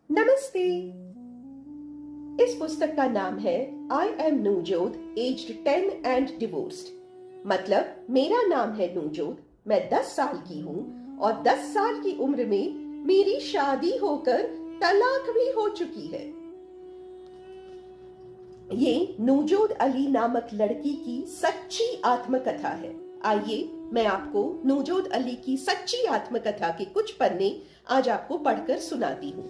नमस्ते। इस पुस्तक का नाम है I am Nujood aged 10 and divorced. मतलब मेरा नाम है नूजोत, मैं 10 साल की हूँ और 10 साल की उम्र में मेरी शादी होकर तलाक भी हो चुकी है। ये नूजोत अली नामक लड़की की सच्ची आत्मकथा है। आइए मैं आपको नूजोत अली की सच्ची आत्मकथा के कुछ पन्ने आज आपको पढ़कर सुनाती हूँ।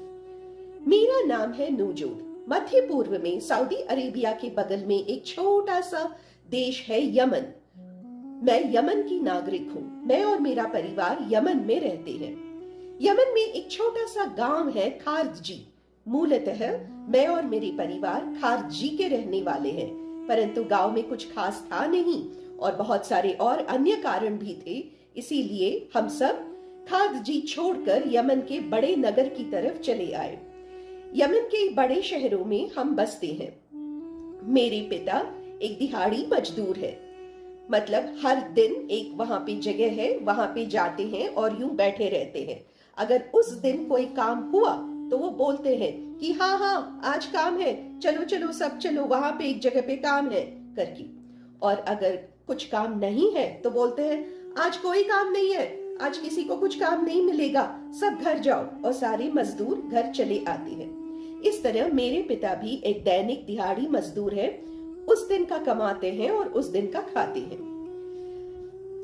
मेरा नाम है नूजोत। मध्य पूर्व में सऊदी अरेबिया के बगल में एक छोटा सा देश है यमन। मैं यमन की नागरिक हूँ। मैं और मेरा परिवार यमन में रहते हैं। यमन में एक छोटा सा गांव है खारजी। मूलतः मैं और मेरे परिवार खारजी के रहने वाले हैं, परंतु गांव में कुछ खास था नहीं और बहुत सारे और अन्य कारण भी थे। इसीलिए हम सब खारजी छोड़कर यमन के बड़े नगर की तरफ चले आए। यमन के बड़े शहरों में हम बसते हैं। मेरे पिता एक दिहाड़ी मजदूर है, मतलब हर दिन एक वहां पे जगह है, वहां पे जाते हैं और यूं बैठे रहते हैं। अगर उस दिन कोई काम हुआ तो वो बोलते हैं कि हाँ हाँ आज काम है, चलो चलो सब चलो, वहां पे एक जगह पे काम है करके। और अगर कुछ काम नहीं है तो बोलते हैं आज कोई काम नहीं है, आज किसी को कुछ काम नहीं मिलेगा, सब घर जाओ, और सारे मजदूर घर चले आते हैं। इस तरह मेरे पिता भी एक दैनिक दिहाड़ी मजदूर है। उस दिन का कमाते हैं और उस दिन का खाते हैं।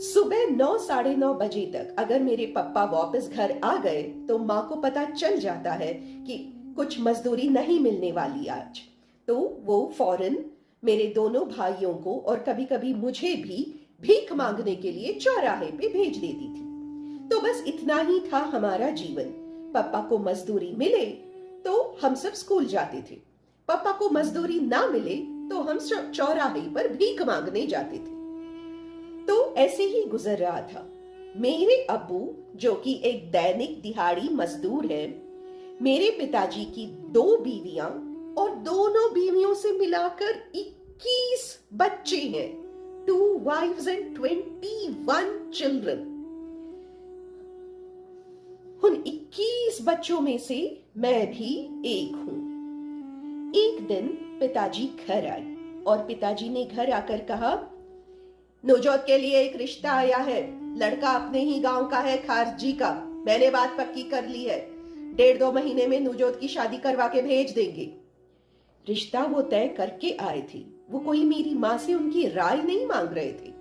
सुबह 9 साढ़े 9 बजे तक अगर मेरे पापा वापस घर आ गए तो माँ को पता चल जाता है कि कुछ मजदूरी नहीं मिलने वाली आज, तो वो फौरन मेरे दोनों भाइयों को और कभी कभी मुझे भी भीख मांगने के लिए चौराहे पे भेज देती थी। तो बस इतना ही था हमारा जीवन। पापा को मजदूरी मिले तो हम सब स्कूल जाते थे, पापा को मजदूरी ना मिले तो हम चौराहे पर भीख मांगने जाते थे। तो ऐसे ही गुजर रहा था। मेरे अब्बू जो कि एक दैनिक दिहाड़ी मजदूर है, मेरे पिताजी की 2 बीवियां और दोनों बीवियों से मिलाकर 21 बच्चे हैं। 2 wives and 21 children। उन 21 बच्चों में से मैं भी एक हूं। एक दिन पिताजी घर आए और पिताजी ने घर आकर कहा, नवजोत के लिए एक रिश्ता आया है, लड़का अपने ही गांव का है, खारजी का। मैंने बात पक्की कर ली है, 1.5-2 महीने में नवजोत की शादी करवा के भेज देंगे। रिश्ता वो तय करके आए थे, वो कोई मेरी माँ से उनकी राय नहीं मांग रहे थे।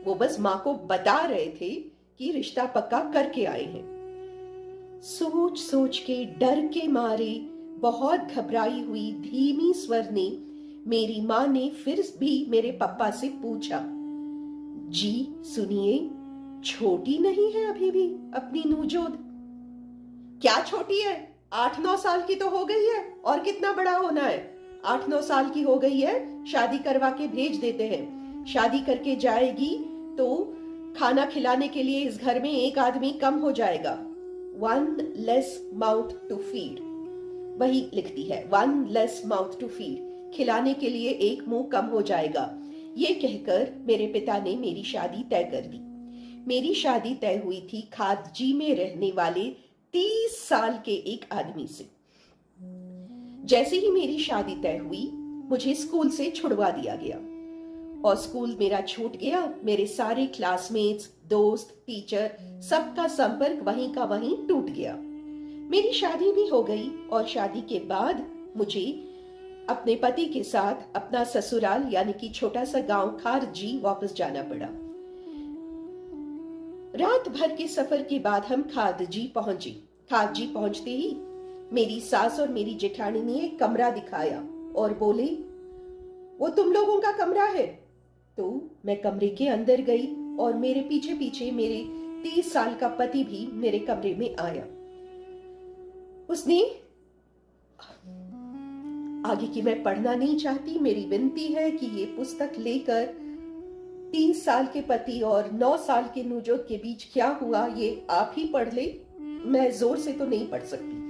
वो बस माँ को बता रहे थे कि रिश्ता पक्का करके आए हैं। सोच सोच के डर के मारे बहुत घबराई हुई धीमी स्वर ने मेरी माँ ने फिर भी मेरे पापा से पूछा, जी सुनिए, छोटी नहीं है अभी भी अपनी नूजोत? क्या छोटी है, 8-9 साल की तो हो गई है, और कितना बड़ा होना है? 8-9 साल की हो गई है, शादी करवा के भेज देते हैं। शादी करके जाएगी तो खाना खिलाने के लिए इस घर में एक आदमी कम हो जाएगा। 1 less mouth to feed, वही लिखती है 1 less mouth to feed, खिलाने के लिए एक मुंह कम हो जाएगा। ये कहकर मेरे पिता ने मेरी शादी तय कर दी। मेरी शादी तय हुई थी खारजी में रहने वाले 30 साल के एक आदमी से। जैसे ही मेरी शादी तय हुई, मुझे स्कूल से छुड़वा दिया गया और स्कूल मेरा छूट गया। मेरे सारे क्लासमेट्स, दोस्त, टीचर, सबका संपर्क वहीं का वहीं टूट गया। मेरी शादी भी हो गई और शादी के बाद मुझे अपने पति के साथ अपना ससुराल यानी कि छोटा सा गांव खारजी वापस जाना पड़ा। रात भर के सफर के बाद हम खारजी पहुंचे। खारजी पहुंचते ही मेरी सास और मेरी जेठानी ने एक कमरा दिखाया और बोले, वो तुम लोगों का कमरा है। तो मैं कमरे के अंदर गई और मेरे पीछे पीछे मेरे 30 साल का पति भी मेरे कमरे में आया। उसने, आगे की मैं पढ़ना नहीं चाहती, मेरी विनती है कि ये पुस्तक लेकर 30 साल के पति और 9 साल के नूजोत के बीच क्या हुआ ये आप ही पढ़ ले, मैं जोर से तो नहीं पढ़ सकती।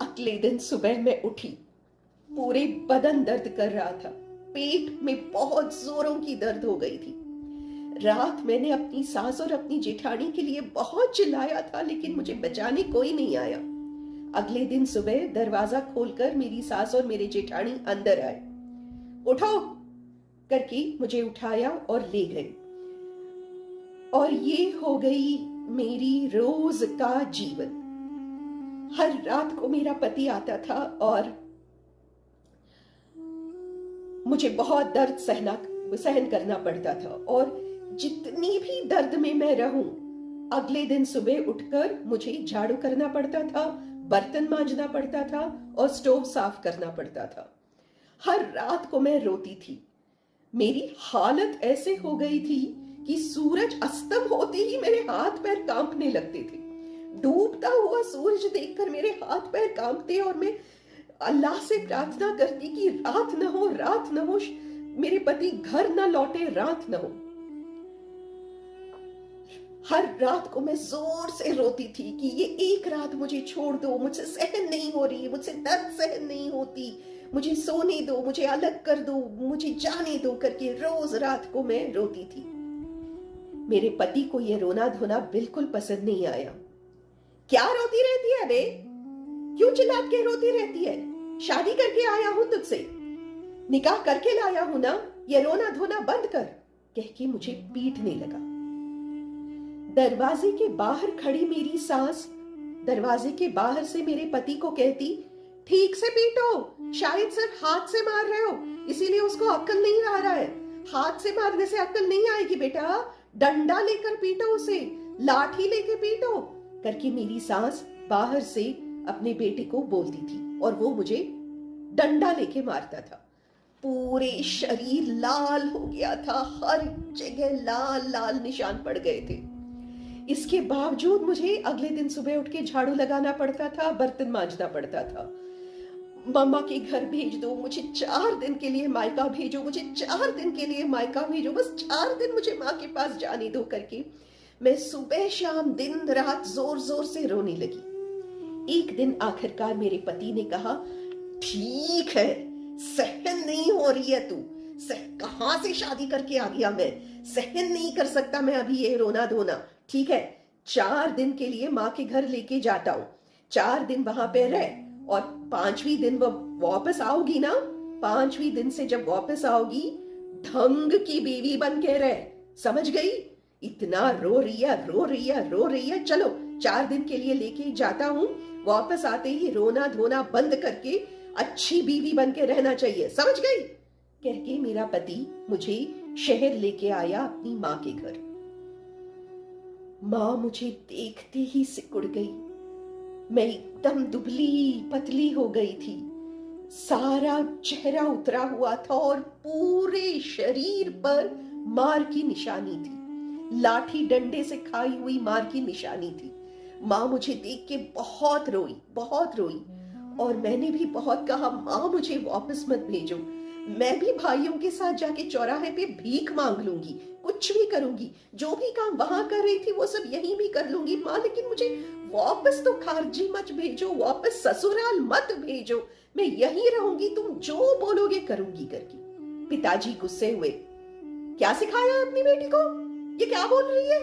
अगले दिन सुबह मैं उठी, पूरे बदन दर्द कर रहा था, पेट में बहुत जोरों की दर्द हो गई थी। रात मैंने अपनी सास और अपनी जेठानी के लिए बहुत चिल्लाया था, लेकिन मुझे बचाने कोई नहीं आया। अगले दिन सुबह दरवाजा खोलकर मेरी सास और मेरे जेठानी अंदर आए। उठो करके मुझे उठाया और ले गए। और ये हो गई मेरी रोज का जीवन। हर रात को मेरा पति आता था और मुझे बहुत दर्द सहन करना पड़ता था। और जितनी भी दर्द में मैं रहूं, अगले दिन सुबह उठकर मुझे झाड़ू करना पड़ता था, बर्तन मांजना पड़ता था और स्टोव साफ करना पड़ता था। हर रात को मैं रोती थी। मेरी हालत ऐसे हो गई थी कि सूरज अस्तम होते ही मेरे हाथ पैर कांपने लगते थे। डूबता हुआ सूरज देखकर मेरे हाथ पैर कांपते और मैं अल्लाह से प्रार्थना करती कि रात न हो, मेरे पति घर न लौटे, रात न हो। हर रात को मैं जोर से रोती थी कि ये एक रात मुझे छोड़ दो, मुझसे सहन नहीं हो रही, मुझसे दर्द सहन नहीं होती, मुझे सोने दो, मुझे अलग कर दो, मुझे जाने दो करके रोज रात को मैं रोती थी। मेरे पति को यह रोना धोना बिल्कुल पसंद नहीं आया। क्या रोती रहती है बे? क्यों चिल्ला के रोती रहती है? शादी करके आया हूं तुझसे, निकाह करके लाया हूं ना, ये रोना धोना बंद कर, कह के मुझे पीटने लगा। दरवाजे के बाहर खड़ी मेरी सास दरवाजे के बाहर से मेरे पति को कहती, ठीक से पीटो, शायद सिर्फ हाथ से मार रहे हो इसीलिए उसको अक्ल नहीं आ रहा है। हाथ से मारने से अक्ल नहीं आएगी बेटा, डंडा लेकर पीटो उसे, लाठी लेकर पीटो करके मेरी सास बाहर से अपने बेटे को बोलती थी और वो मुझे डंडा लेके मारता था। पूरे शरीर लाल हो गया था, हर जगह लाल लाल निशान पड़ गए थे। इसके बावजूद मुझे अगले दिन सुबह उठ के झाड़ू लगाना पड़ता था, बर्तन मांजना पड़ता था। मम्मा के घर भेज दो, मुझे 4 दिन के लिए मायका भेजो, मुझे 4 दिन के लिए मायका भेजो, बस 4 दिन मुझे माँ के पास जाने दो करके मैं सुबह शाम दिन रात जोर जोर से रोने लगी। एक दिन आखिरकार मेरे पति ने कहा, ठीक है, सहन नहीं हो रही है तू, कहां से शादी करके आ गया, मैं सहन नहीं कर सकता मैं अभी ये रोना धोना। ठीक है, 4 दिन के लिए माँ के घर लेके जाता हूँ, 4 दिन वहां पे रह और 5वें दिन वो वापस आओगी ना, 5वें दिन से जब वापस आओगी ढंग की बीवी बन के रह, समझ गई? इतना रो रही है, चलो 4 दिन के लिए लेके जाता हूँ, वापस आते ही रोना धोना बंद करके अच्छी बीवी बन के रहना चाहिए, समझ गई? कह के मेरा पति मुझे शहर लेके आया अपनी माँ के घर। माँ मुझे देखते ही सिकुड़ गई। मैं एकदम दुबली पतली हो गई थी, सारा चेहरा उतरा हुआ था और पूरे शरीर पर मार की निशानी थी, लाठी डंडे से खाई हुई मार की निशानी थी। माँ मुझे देख के बहुत रोई और मैंने भी बहुत कहा, माँ मुझे वापस मत भेजो, मैं भी भाइयों के साथ जाके चौराहे पे भीख मांग लूंगी, कुछ भी करूंगी, जो भी काम वहां कर रही थी वो सब यहीं भी कर लूंगी माँ, लेकिन मुझे वापस तो खारजी मत भेजो, वापस ससुराल मत भेजो, मैं यहीं रहूंगी, तुम जो बोलोगे करूंगी करके। पिताजी गुस्से हुए, क्या सिखाया है अपनी बेटी को, ये क्या बोल रही है,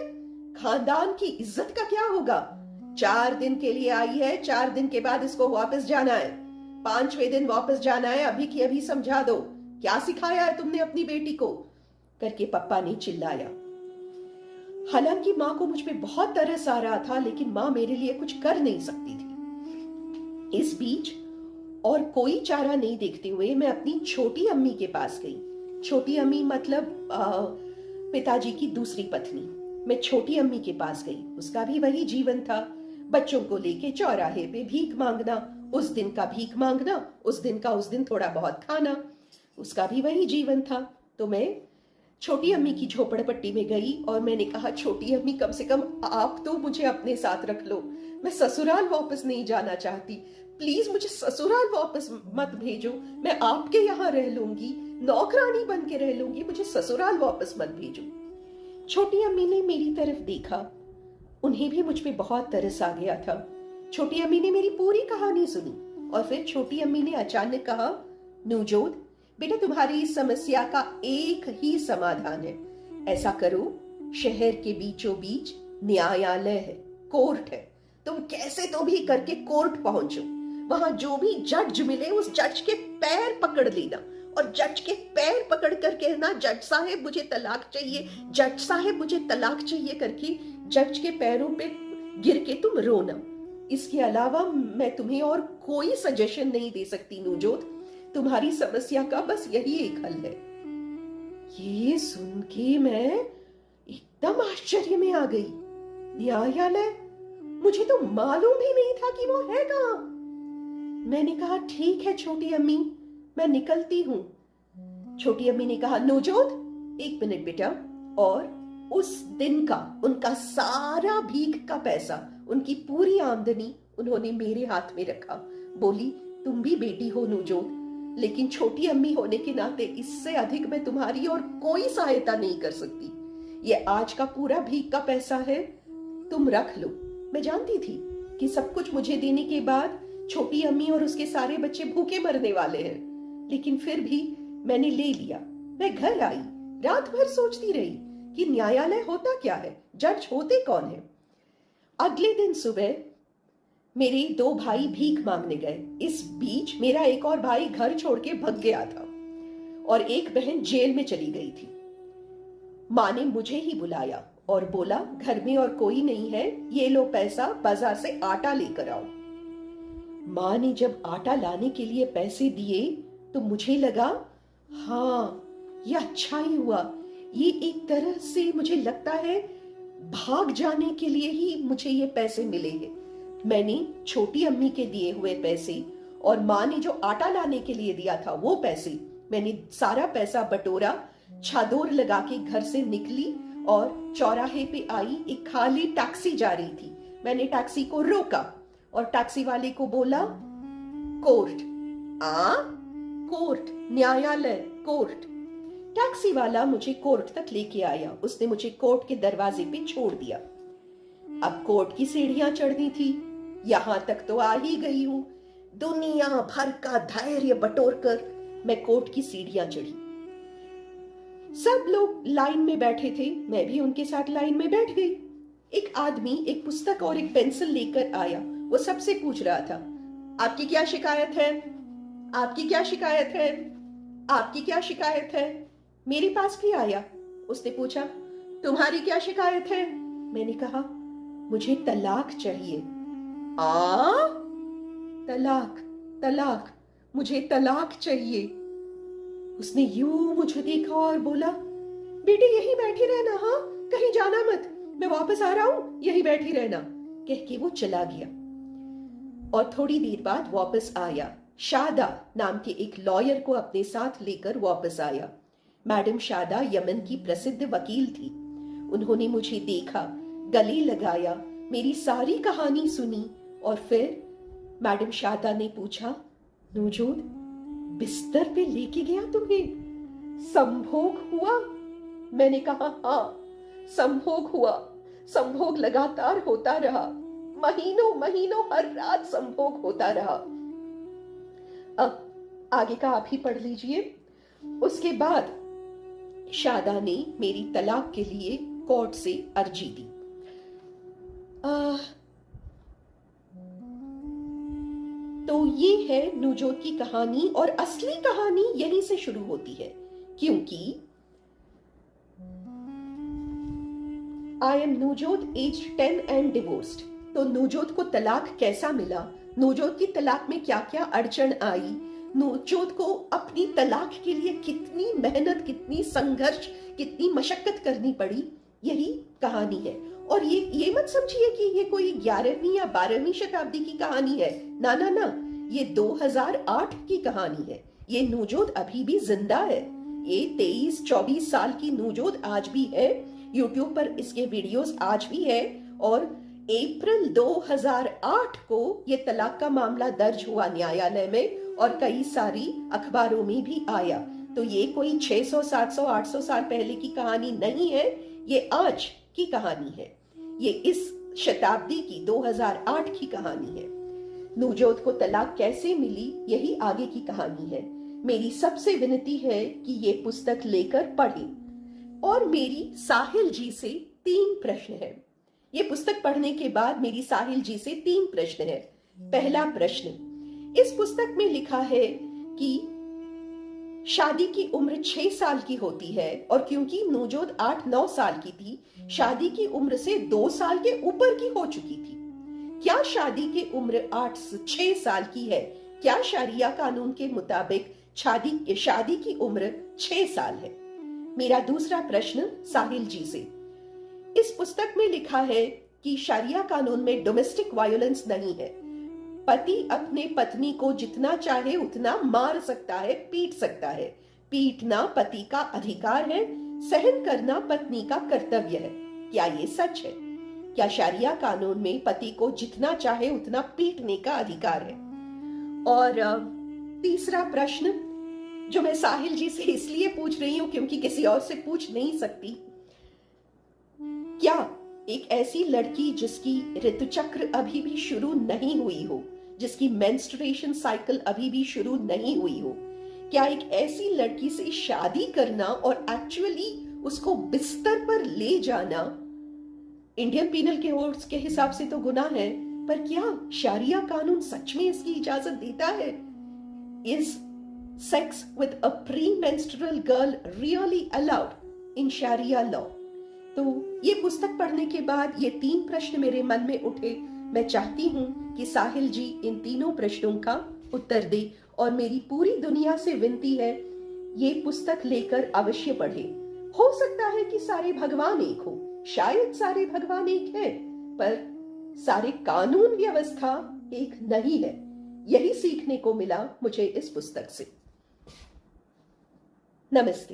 खानदान की इज्जत का क्या होगा? 4 दिन के लिए आई है, 4 दिन के बाद इसको वापस जाना है, 5वें दिन वापस जाना है, अभी की अभी समझा दो, क्या सिखाया है तुमने अपनी बेटी को करके पप्पा ने चिल्लाया। हालांकि माँ को मुझ पे बहुत तरस आ रहा था, लेकिन माँ मेरे लिए कुछ कर नहीं सकती थी। इस बीच और कोई चारा नहीं देखते हुए मैं अपनी छोटी अम्मी के पास गई। छोटी अम्मी मतलब पिताजी की दूसरी पत्नी। मैं छोटी अम्मी के पास गई, उसका भी वही जीवन था, बच्चों को लेके चौराहे पे भीख मांगना, उस दिन का भीख मांगना, उस दिन थोड़ा बहुत खाना, उसका भी वही जीवन था। तो मैं छोटी अम्मी की झोपड़पट्टी में गई और मैंने कहा, छोटी अम्मी कम से कम आप तो मुझे अपने साथ रख लो, मैं ससुराल वापस नहीं जाना चाहती, प्लीज मुझे ससुराल वापस मत भेजो, मैं आपके यहाँ रह लूंगी, नौकरानी बन के रह लूंगी, मुझे ससुराल वापस मत भेजो। छोटी अम्मी ने मेरी तरफ देखा, उन्हें भी मुझ पे बहुत तरस आ गया था। छोटी अम्मी ने मेरी पूरी कहानी सुनी और फिर छोटी अम्मी ने अचानक कहा, नवजोत बेटा, तुम्हारी इस समस्या का एक ही समाधान है, ऐसा करो, शहर के बीचों बीच न्यायालय है, कोर्ट है, तुम कैसे तो भी करके कोर्ट पहुंचो, वहां जो भी जज मिले उस जज के पैर पकड़ लेना और जज के पैर पकड़ कर कहना जज साहब मुझे तलाक चाहिए, जज साहब मुझे तलाक चाहिए करके जज के पैरों पे गिर के तुम रोना। इसके अलावा मैं तुम्हें और कोई सजेशन नहीं दे सकती नवजोत, तुम्हारी समस्या का बस यही एक हल है। ये सुन के मैं एकदम आश्चर्य में आ गई। न्यायालय, मुझे तो मालूम भी नहीं था कि वो है कहाँ। मैंने कहा ठीक है छोटी अम्मी, मैं निकलती हूं। छोटी अम्मी ने कहा नवजोत 1 मिनट बेटा, और उस दिन का उनका सारा भीख का पैसा, उनकी पूरी आमदनी उन्होंने मेरे हाथ में रखा। बोली तुम भी बेटी हो नवजोत, लेकिन छोटी अम्मी होने के नाते इससे अधिक मैं तुम्हारी और कोई सहायता नहीं कर सकती। ये आज का पूरा भीख का पैसा है, तुम रख लो। मैं जानती थी कि सब कुछ मुझे देने के बाद छोटी अम्मी और उसके सारे बच्चे भूखे मरने वाले हैं, लेकिन फिर भी मैंने ले लिया। मैं घर आई, रात भर सोचती रही कि न्यायालय होता क्या है, जज होते कौन है। अगले दिन सुबह मेरे 2 भाई भीख मांगने गए। इस बीच मेरा एक और भाई घर छोड़ के भग गया था और एक बहन जेल में चली गई थी। माँ ने मुझे ही बुलाया और बोला घर में और कोई नहीं है, ये लो पैसा, बाजार से आटा लेकर आओ। माँ ने जब आटा लाने के लिए पैसे दिए तो मुझे लगा हाँ ये अच्छा ही हुआ, ये एक तरह से मुझे लगता है भाग जाने के लिए ही मुझे ये पैसे मिले हैं। मैंने छोटी अम्मी के दिए हुए पैसे और माँ ने जो आटा लाने के लिए दिया था वो पैसे, मैंने सारा पैसा बटोरा, चादर लगा के घर से निकली और चौराहे पे आई। एक खाली टैक्सी जा रही थी। मैंने टैक्सी को रोका और टैक्सी वाले को बोला कोर्ट। कोर्ट, न्यायालय, कोर्ट। टैक्सी वाला मुझे कोर्ट तक लेके आया। उसने मुझे कोर्ट के दरवाजे पे छोड़ दिया। अब कोर्ट की सीढ़ियां चढ़नी थी। यहां तक तो आ ही गई हूं। दुनिया भर का धैर्य बटोर कर मैं कोर्ट की सीढ़ियां चढ़ी। सब लोग लाइन में बैठे थे, मैं भी उनके साथ लाइन में बैठ गई। एक आदमी एक पुस्तक और एक पेंसिल लेकर आया। वो सबसे पूछ रहा था आपकी क्या शिकायत है, आपकी क्या शिकायत है, आपकी क्या शिकायत है। मेरे पास भी आया। उसने पूछा तुम्हारी क्या शिकायत है। मैंने कहा मुझे तलाक चाहिए। तलाक, तलाक, मुझे तलाक चाहिए। उसने यूं मुझे देखा और बोला बेटी यहीं बैठी रहना, हाँ कहीं जाना मत, मैं वापस आ रहा हूं, यहीं बैठी रहना। कह के वो चला गया और थोड़ी देर बाद वापस आया। शादा नाम के एक लॉयर को अपने साथ लेकर वापस आया। मैडम शादा यमन की प्रसिद्ध वकील थी। उन्होंने मुझे देखा, गले लगाया, मेरी सारी कहानी सुनी और फिर मैडम शादा ने पूछा नवजोत बिस्तर पे लेके गया तुम्हें, संभोग हुआ। मैंने कहा हाँ संभोग हुआ। संभोग लगातार होता रहा, महीनों महीनों हर रात संभोग होता रहा। अब आगे का आप ही पढ़ लीजिए। उसके बाद शादा ने मेरी तलाक के लिए कोर्ट से अर्जी दी। तो ये है नवजोत की कहानी और असली कहानी यहीं से शुरू होती है, क्योंकि I am Navjot age 10 and divorced. तो नवजोत को तलाक कैसा मिला, नवजोत की तलाक में क्या क्या अड़चन आई, नवजोत को अपनी तलाक के लिए कितनी मेहनत, कितनी संघर्ष, कितनी मशक्कत करनी पड़ी, यही कहानी है। और ये मत समझिए कि ये कोई 11वीं या 12वीं शताब्दी की कहानी है, ना ना ना, ये 2008 की कहानी है। ये नवजोत अभी भी जिंदा है। ये 23-24 साल की नवजोत आज भी है। यूट्यूब पर इसके वीडियोस आज भी है और अप्रैल 2008 को ये तलाक का मामला दर्ज हुआ न्यायालय में और कई सारी अखबारों में भी आया। तो ये कोई 600, 700, 800 साल पहले की कहानी नहीं है, ये आज की कहानी है। ये इस शताब्दी की 2008 की कहानी है। नवजोत को तलाक कैसे मिली, यही आगे की कहानी है। मेरी सबसे विनती है कि ये पुस्तक लेकर पढ़ें। और मेरी साहिल जी से 3 प्रश्न हैं। ये पुस्तक पढ़ने के बाद मेरी साहिल जी से 3 प्रश्न है। पहला प्रश्न, इस पुस्तक में लिखा है कि शादी की उम्र 6 साल की होती है और क्योंकि नवजोत 8-9 साल की थी, शादी की उम्र से 2 साल के ऊपर की हो चुकी थी। क्या शादी की उम्र 6 साल की है? क्या शरिया कानून के मुताबिक शादी की उम्र 6 साल है? मेरा दूसरा प्रश्न साहिल जी से, इस पुस्तक में लिखा है कि शरिया कानून में डोमेस्टिक वायलेंस नहीं है। पति अपने पत्नी को जितना चाहे उतना मार सकता है, पीट सकता है। पीटना पति का अधिकार है, सहन करना पत्नी का कर्तव्य है। क्या ये सच है? क्या शरिया कानून में पति को जितना चाहे उतना पीटने का अधिकार है? और तीसरा प्रश्न जो मैं साहिल जी से इसलिए पूछ रही हूं क्योंकि किसी और से पूछ नहीं सकती, क्या एक ऐसी लड़की जिसकी ऋतुचक्र अभी भी शुरू नहीं हुई हो, जिसकी मेंस्ट्रुएशन साइकिल अभी भी शुरू नहीं हुई हो, क्या एक ऐसी लड़की से शादी करना और एक्चुअली उसको बिस्तर पर ले जाना इंडियन पीनल के कोड के हिसाब से तो गुनाह है, पर क्या शरिया कानून सच में इसकी इजाजत देता है? Is sex with a premenstrual girl really allowed in sharia law? तो ये पुस्तक पढ़ने के बाद ये 3 प्रश्न मेरे मन में उठे। मैं चाहती हूं कि साहिल जी इन तीनों प्रश्नों का उत्तर दे और मेरी पूरी दुनिया से विनती है, ये पुस्तक लेकर अवश्य पढ़े। हो सकता है कि सारे भगवान एक हो, शायद सारे भगवान एक हैं, पर सारे कानून व्यवस्था एक नहीं है। यही सीखने को मिला मुझे इस पुस्तक से। नमस्ते।